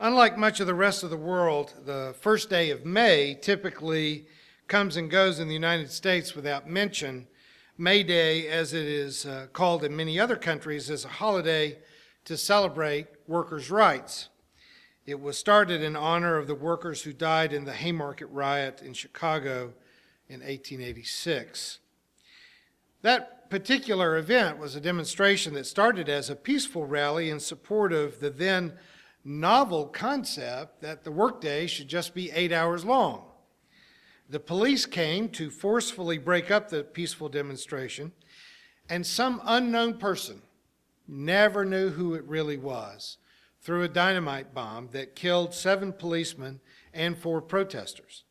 Unlike much of the rest of the world, the first day of May typically comes and goes in the United States without mention. Mayday, as it is called in many other countries, is a holiday to celebrate workers' rights. It was started in honor of the workers who died in the Haymarket riot in Chicago in 1886. That particular event was a demonstration that started as a peaceful rally in support of the then novel concept that the workday should just be 8 hours long. The police came to forcefully break up the peaceful demonstration, and some unknown person, never knew who it really was, threw a dynamite bomb that killed 7 policemen and 4 protesters.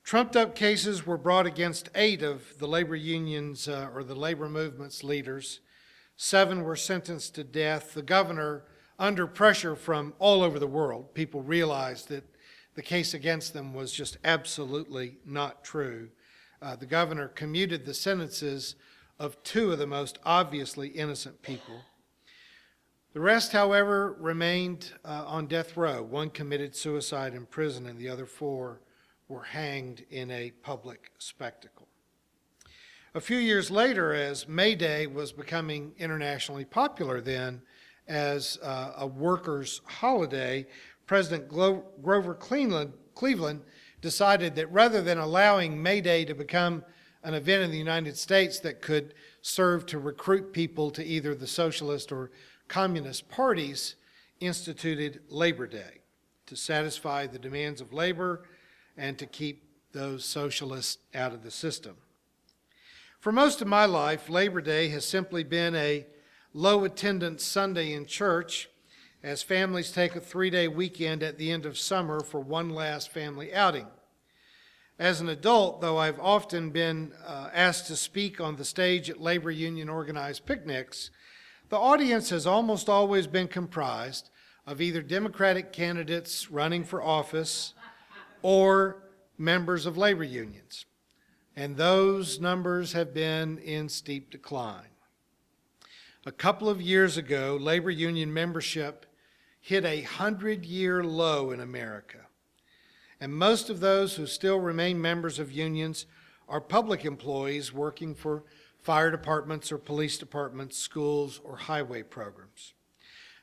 Trumped-up cases were brought against 8 of the labor unions or the labor movement's leaders. 7 were sentenced to death. The governor, under pressure from all over the world, people realized that the case against them was just absolutely not true. The governor commuted the sentences of 2 of the most obviously innocent people. The rest, however, remained on death row. 1 committed suicide in prison, and the other 4 were hanged in a public spectacle. A few years later, as May Day was becoming internationally popular then as a workers' holiday, President Grover Cleveland decided that rather than allowing May Day to become an event in the United States that could serve to recruit people to either the socialist or communist parties, instituted Labor Day to satisfy the demands of labor and to keep those socialists out of the system. For most of my life, Labor Day has simply been a low-attendance Sunday in church as families take a 3-day weekend at the end of summer for one last family outing. As an adult, though I've often been asked to speak on the stage at labor union organized picnics, the audience has almost always been comprised of either Democratic candidates running for office or members of labor unions. And those numbers have been in steep decline. A couple of years ago, labor union membership hit a 100-year low in America. And most of those who still remain members of unions are public employees working for fire departments or police departments, schools, or highway programs.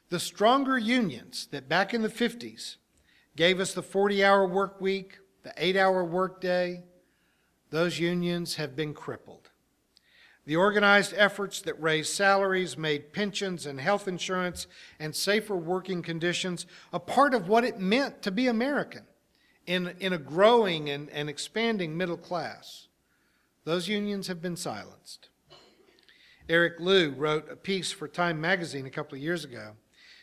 The stronger unions that back in the 50s gave us the 40-hour work week, the 8-hour work day, those unions have been crippled. The organized efforts that raised salaries, made pensions and health insurance and safer working conditions a part of what it meant to be American in a growing and expanding middle class. Those unions have been silenced. Eric Liu wrote a piece for Time magazine a couple of years ago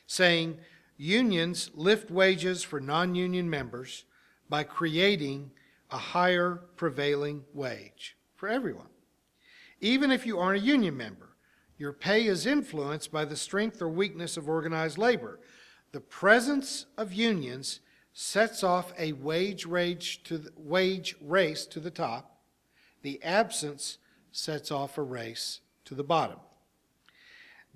saying, unions lift wages for non-union members by creating a higher prevailing wage for everyone. Even if you aren't a union member, your pay is influenced by the strength or weakness of organized labor. The presence of unions sets off a wage race to the top. The absence sets off a race to the bottom.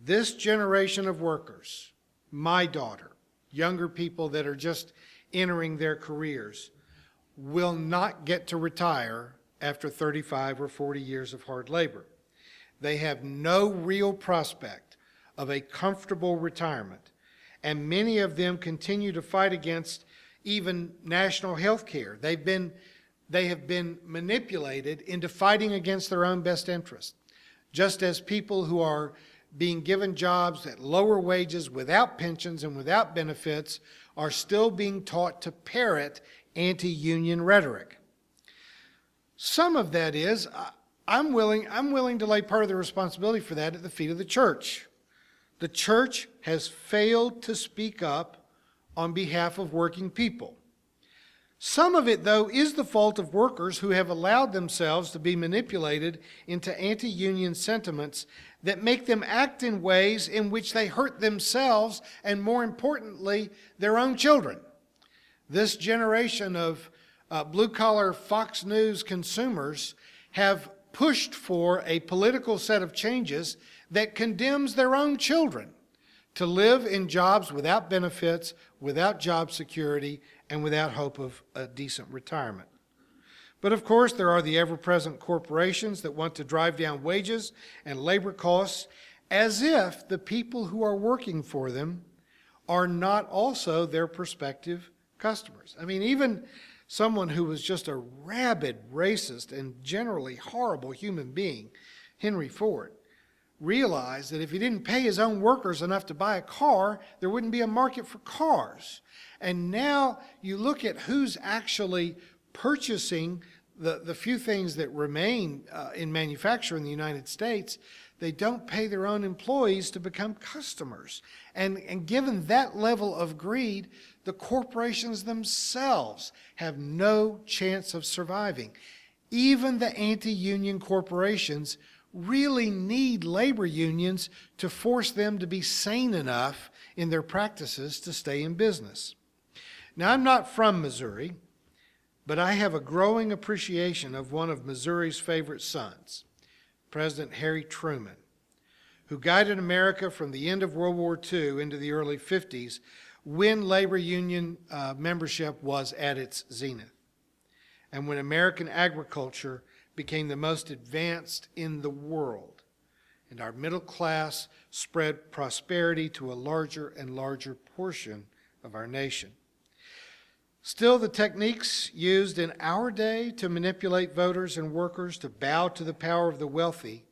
This generation of workers, my daughter, younger people that are just entering their careers, will not get to retire after 35 or 40 years of hard labor. They have no real prospect of a comfortable retirement, and many of them continue to fight against even national health care. They have been manipulated into fighting against their own best interest, just as people who are being given jobs at lower wages without pensions and without benefits are still being taught to parrot anti-union rhetoric. Some of that is, I'm willing to lay part of the responsibility for that at the feet of the church. The church has failed to speak up on behalf of working people. Some of it, though, is the fault of workers who have allowed themselves to be manipulated into anti-union sentiments that make them act in ways in which they hurt themselves and, more importantly, their own children. This generation of blue-collar Fox News consumers have pushed for a political set of changes that condemns their own children to live in jobs without benefits, without job security, and without hope of a decent retirement. But of course, there are the ever-present corporations that want to drive down wages and labor costs as if the people who are working for them are not also their prospective customers. I mean, even someone who was just a rabid racist and generally horrible human being, Henry Ford, realized that if he didn't pay his own workers enough to buy a car, there wouldn't be a market for cars. And now you look at who's actually purchasing the few things that remain in manufacture in the United States. They don't pay their own employees to become customers. And given that level of greed, the corporations themselves have no chance of surviving. Even the anti-union corporations really need labor unions to force them to be sane enough in their practices to stay in business. Now, I'm not from Missouri, but I have a growing appreciation of one of Missouri's favorite sons, President Harry Truman, who guided America from the end of World War II into the early 50s when labor union membership was at its zenith, and when American agriculture became the most advanced in the world, and our middle class spread prosperity to a larger and larger portion of our nation. Still, the techniques used in our day to manipulate voters and workers to bow to the power of the wealthy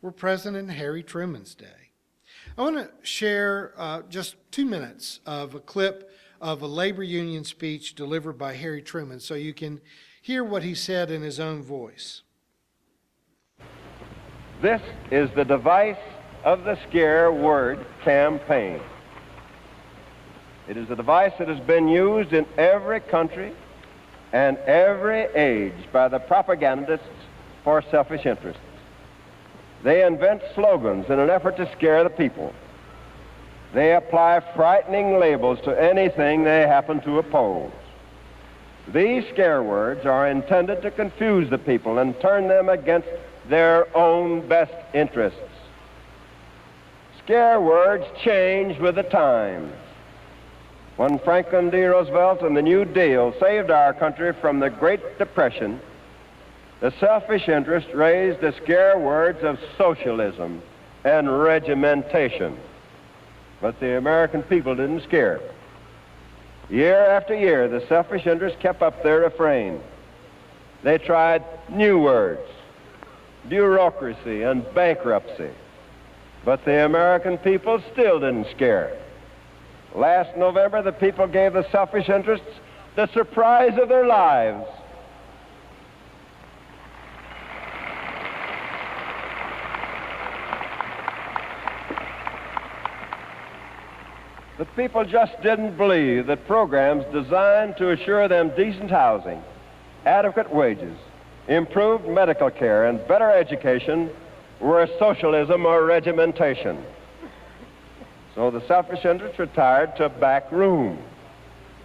were present in Harry Truman's day. I want to share just 2 minutes of a clip of a labor union speech delivered by Harry Truman so you can hear what he said in his own voice. This is the device of the scare word campaign. It is a device that has been used in every country and every age by the propagandists for selfish interests. They invent slogans in an effort to scare the people. They apply frightening labels to anything they happen to oppose. These scare words are intended to confuse the people and turn them against their own best interests. Scare words change with the times. When Franklin D. Roosevelt and the New Deal saved our country from the Great Depression, the selfish interest raised the scare words of socialism and regimentation. But the American people didn't scare. Year after year, the selfish interest kept up their refrain. They tried new words, bureaucracy and bankruptcy. But the American people still didn't scare. Last November, the people gave the selfish interests the surprise of their lives. The people just didn't believe that programs designed to assure them decent housing, adequate wages, improved medical care, and better education were socialism or regimentation. So the selfish interests retired to a back room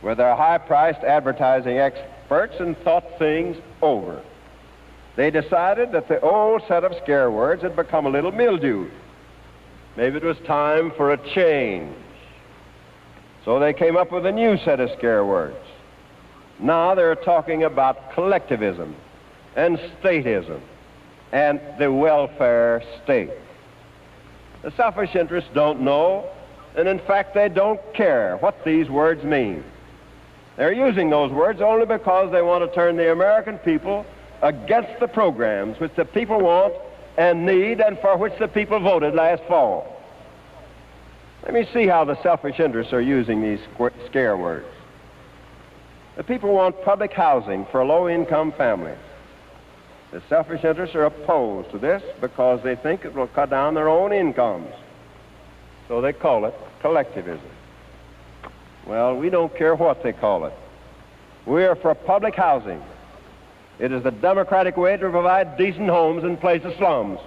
with their high-priced advertising experts and thought things over. They decided that the old set of scare words had become a little mildewed. Maybe it was time for a change. So they came up with a new set of scare words. Now they're talking about collectivism and statism and the welfare state. The selfish interests don't know, and in fact they don't care what these words mean. They're using those words only because they want to turn the American people against the programs which the people want and need and for which the people voted last fall. Let me see how the selfish interests are using these scare words. The people want public housing for low-income families. The selfish interests are opposed to this because they think it will cut down their own incomes. So they call it collectivism. Well, we don't care what they call it. We are for public housing. It is the democratic way to provide decent homes in place of slums.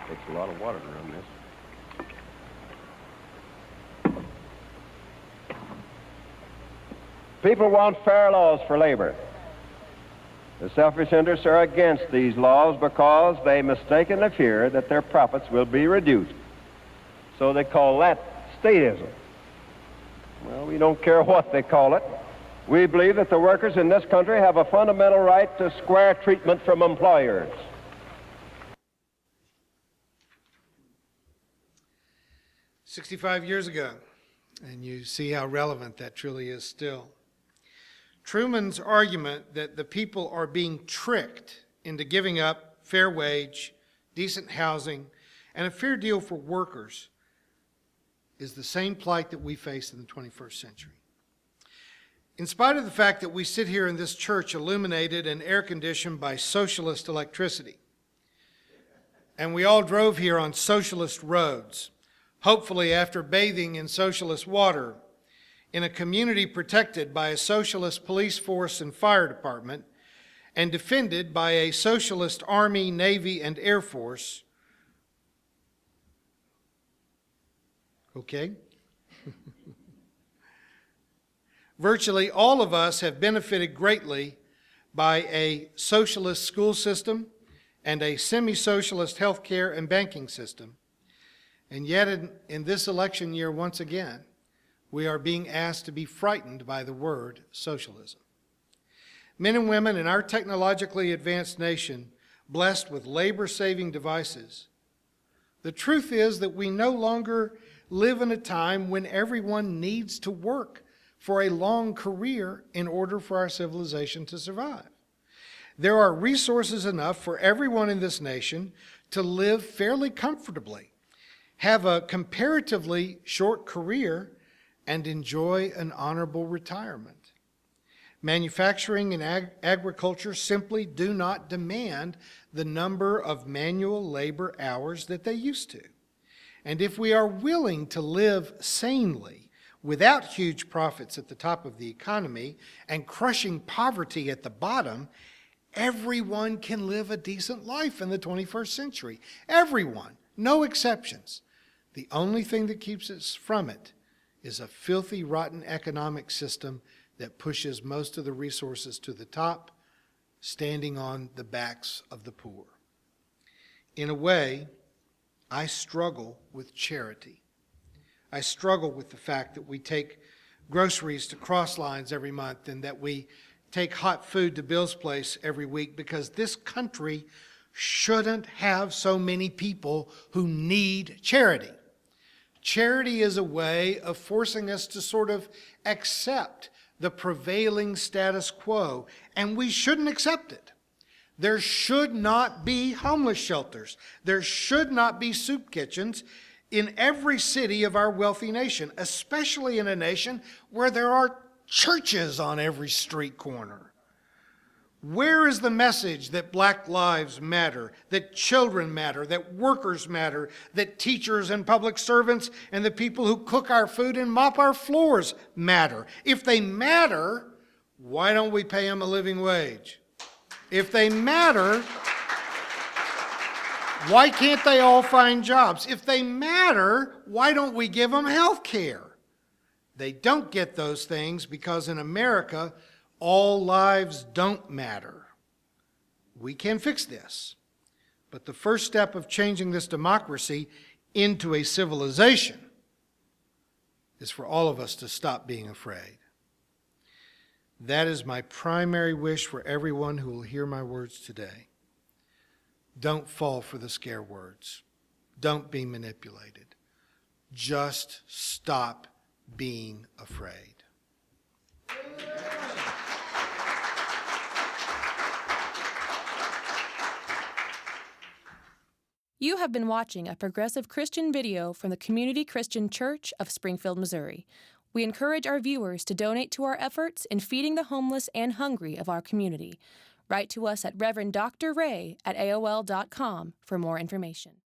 Takes a lot of water to run this. People want fair laws for labor. The selfish interests are against these laws because they mistakenly fear that their profits will be reduced. So they call that statism. Well, we don't care what they call it. We believe that the workers in this country have a fundamental right to square treatment from employers. "65 years ago, and you see how relevant that truly is still. Truman's argument that the people are being tricked into giving up fair wage, decent housing, and a fair deal for workers is the same plight that we face in the 21st century. In spite of the fact that we sit here in this church illuminated and air-conditioned by socialist electricity, and we all drove here on socialist roads, hopefully after bathing in socialist water, in a community protected by a socialist police force and fire department, and defended by a socialist Army, Navy, and Air Force. Okay? Virtually all of us have benefited greatly by a socialist school system and a semi-socialist healthcare and banking system. And yet in this election year, once again, we are being asked to be frightened by the word socialism. Men and women in our technologically advanced nation, blessed with labor-saving devices, the truth is that we no longer live in a time when everyone needs to work for a long career in order for our civilization to survive. There are resources enough for everyone in this nation to live fairly comfortably, have a comparatively short career, and enjoy an honorable retirement. Manufacturing and agriculture simply do not demand the number of manual labor hours that they used to. And if we are willing to live sanely without huge profits at the top of the economy and crushing poverty at the bottom, everyone can live a decent life in the 21st century. Everyone, no exceptions. The only thing that keeps us from it is a filthy, rotten economic system that pushes most of the resources to the top, standing on the backs of the poor. In a way, I struggle with charity. I struggle with the fact that we take groceries to cross lines every month and that we take hot food to Bill's place every week, because this country shouldn't have so many people who need charity. Charity is a way of forcing us to sort of accept the prevailing status quo, and we shouldn't accept it. There should not be homeless shelters. There should not be soup kitchens in every city of our wealthy nation, especially in a nation where there are churches on every street corner. Where is the message that black lives matter, that children matter, that workers matter, that teachers and public servants and the people who cook our food and mop our floors matter? If they matter, why don't we pay them a living wage? If they matter, why can't they all find jobs? If they matter, why don't we give them health care? They don't get those things because in America, all lives don't matter. We can fix this. But the first step of changing this democracy into a civilization is for all of us to stop being afraid. That is my primary wish for everyone who will hear my words today. Don't fall for the scare words. Don't be manipulated. Just stop being afraid. You have been watching a progressive Christian video from the Community Christian Church of Springfield, Missouri. We encourage our viewers to donate to our efforts in feeding the homeless and hungry of our community. Write to us at Reverend Dr. Ray at AOL.com for more information.